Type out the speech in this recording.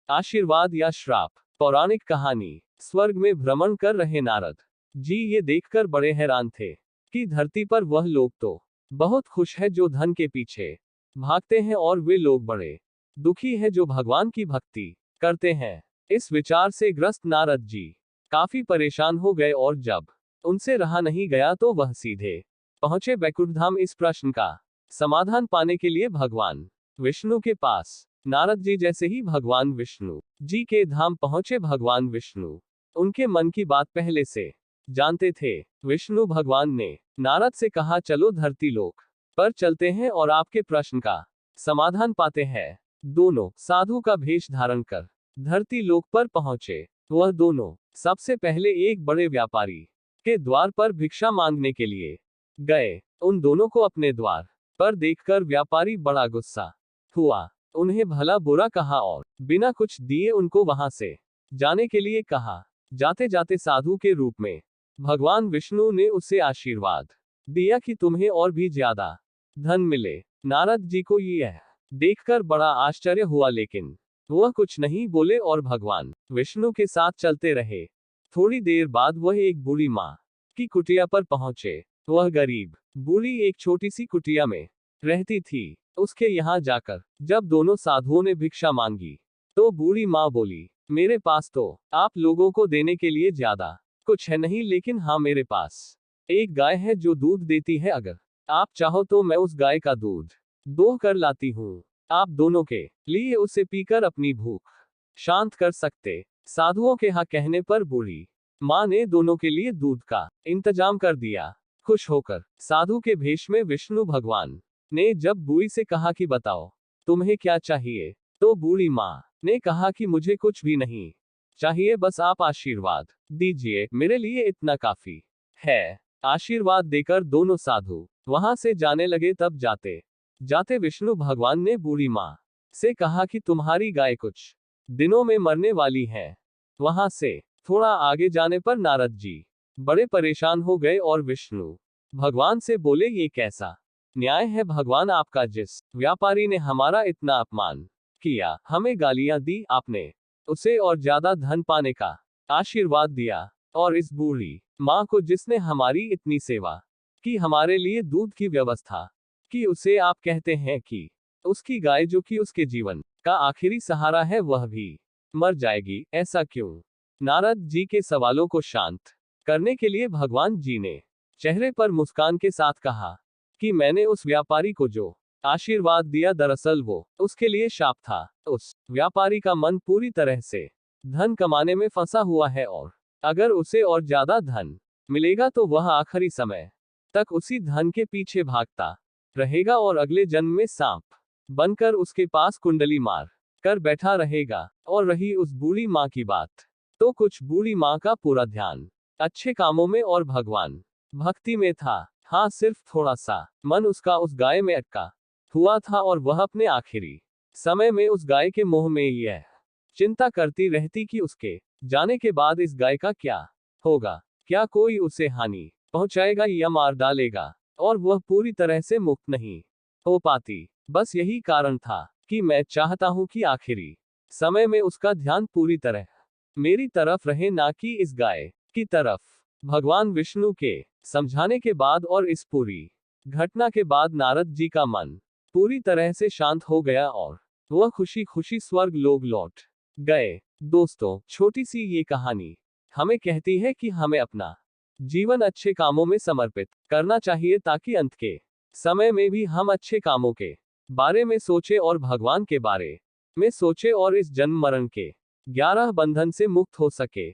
आशीर्वाद या श्राप। पौराणिक कहानी। स्वर्ग में भ्रमण कर रहे नारद जी ये देखकर बड़े हैरान थे कि धरती पर वह लोग तो बहुत खुश है जो धन के पीछे भागते हैं और वे लोग बड़े दुखी है जो भगवान की भक्ति करते हैं। इस विचार से ग्रस्त नारद जी काफी परेशान हो गए और जब उनसे रहा नहीं गया तो वह सीधे पहुंचे बैकुंठ धाम। इस प्रश्न का समाधान पाने के लिए भगवान विष्णु के पास। नारद जी जैसे ही भगवान विष्णु जी के धाम पहुंचे, भगवान विष्णु उनके मन की बात पहले से जानते थे। विष्णु भगवान ने नारद से कहा, चलो धरती लोक पर चलते हैं और आपके प्रश्न का समाधान पाते हैं। दोनों साधु का भेष धारण कर धरती लोक पर पहुंचे। वह दोनों सबसे पहले एक बड़े व्यापारी के द्वार पर भिक्षा मांगने के लिए गए। उन दोनों को अपने द्वार पर देखकर व्यापारी बड़ा गुस्सा हुआ, उन्हें भला बुरा कहा और बिना कुछ दिए उनको वहां से जाने के लिए कहा। जाते जाते साधु के रूप में भगवान विष्णु ने उसे आशीर्वाद दिया कि तुम्हें और भी ज्यादा धन मिले। नारद जी को यह देखकर बड़ा आश्चर्य हुआ, लेकिन वह कुछ नहीं बोले और भगवान विष्णु के साथ चलते रहे। थोड़ी देर बाद वह एक बूढ़ी माँ की कुटिया पर पहुंचे। वह गरीब बूढ़ी एक छोटी सी कुटिया में रहती थी। उसके यहाँ जाकर जब दोनों साधुओं ने भिक्षा मांगी तो बूढ़ी माँ बोली, मेरे पास तो आप लोगों को देने के लिए ज्यादा कुछ है नहीं, लेकिन हाँ मेरे पास एक गाय है जो दूध देती है। अगर आप चाहो तो मैं उस गाय का दूध दोह कर लाती हूँ। आप दोनों के लिए उसे पीकर अपनी भूख शांत कर सकते। साधुओं के हाँ कहने पर बूढ़ी माँ ने दोनों के लिए दूध का इंतजाम कर दिया। खुश होकर साधु के भेष में विष्णु भगवान ने जब बूढ़ी से कहा कि बताओ तुम्हें क्या चाहिए, तो बूढ़ी माँ ने कहा कि मुझे कुछ भी नहीं चाहिए, बस आप आशीर्वाद दीजिए, मेरे लिए इतना काफी है। आशीर्वाद देकर दोनों साधु वहां से जाने लगे। तब जाते जाते विष्णु भगवान ने बूढ़ी माँ से कहा कि तुम्हारी गाय कुछ दिनों में मरने वाली है। वहां से थोड़ा आगे जाने पर नारद जी बड़े परेशान हो गए और विष्णु भगवान से बोले, ये कैसा न्याय है भगवान आपका, जिस व्यापारी ने हमारा इतना अपमान किया, हमें गालियां दी, आपने उसे और ज्यादा धन पाने का आशीर्वाद दिया, और इस बूढ़ी माँ को जिसने हमारी इतनी सेवा की, हमारे लिए दूध की व्यवस्था की, उसे आप कहते हैं कि उसकी गाय जो कि उसके जीवन का आखिरी सहारा है वह भी मर जाएगी, ऐसा क्यों? नारद जी के सवालों को शांत करने के लिए भगवान जी ने चेहरे पर मुस्कान के साथ कहा कि मैंने उस व्यापारी को जो आशीर्वाद दिया दरअसल वो उसके लिए शाप था। उस व्यापारी का मन पूरी तरह से धन कमाने में फंसा हुआ है और अगर उसे और ज्यादा धन मिलेगा तो वह आखिरी समय तक उसी धन के पीछे भागता रहेगा और अगले जन्म में सांप बनकर उसके पास कुंडली मार कर बैठा रहेगा। और रही उस बूढ़ी माँ की बात, तो कुछ बूढ़ी माँ का पूरा ध्यान अच्छे कामों में और भगवान भक्ति में था। हाँ, सिर्फ थोड़ा सा मन उसका उस गाय में अटका हुआ था और वह अपने आखिरी समय में उस गाय के मोह में यह चिंता करती रहती कि उसके जाने के बाद इस गाय का क्या होगा, क्या कोई उसे हानि पहुंचाएगा या मार डालेगा, और वह पूरी तरह से मुक्त नहीं हो पाती। बस यही कारण था कि मैं चाहता हूं कि आखिरी समय में उसका ध्यान पूरी तरह मेरी तरफ रहे, ना कि इस गाय की तरफ। भगवान विष्णु के समझाने के बाद और इस पूरी घटना के बाद नारद जी का मन पूरी तरह से शांत हो गया और वह खुशी खुशी स्वर्ग लोक लौट गए। दोस्तों, छोटी सी ये कहानी हमें कहती है कि हमें अपना जीवन अच्छे कामों में समर्पित करना चाहिए, ताकि अंत के समय में भी हम अच्छे कामों के बारे में सोचे और भगवान के बारे में सोचे और इस जन्म मरण के 11 बंधन से मुक्त हो सके।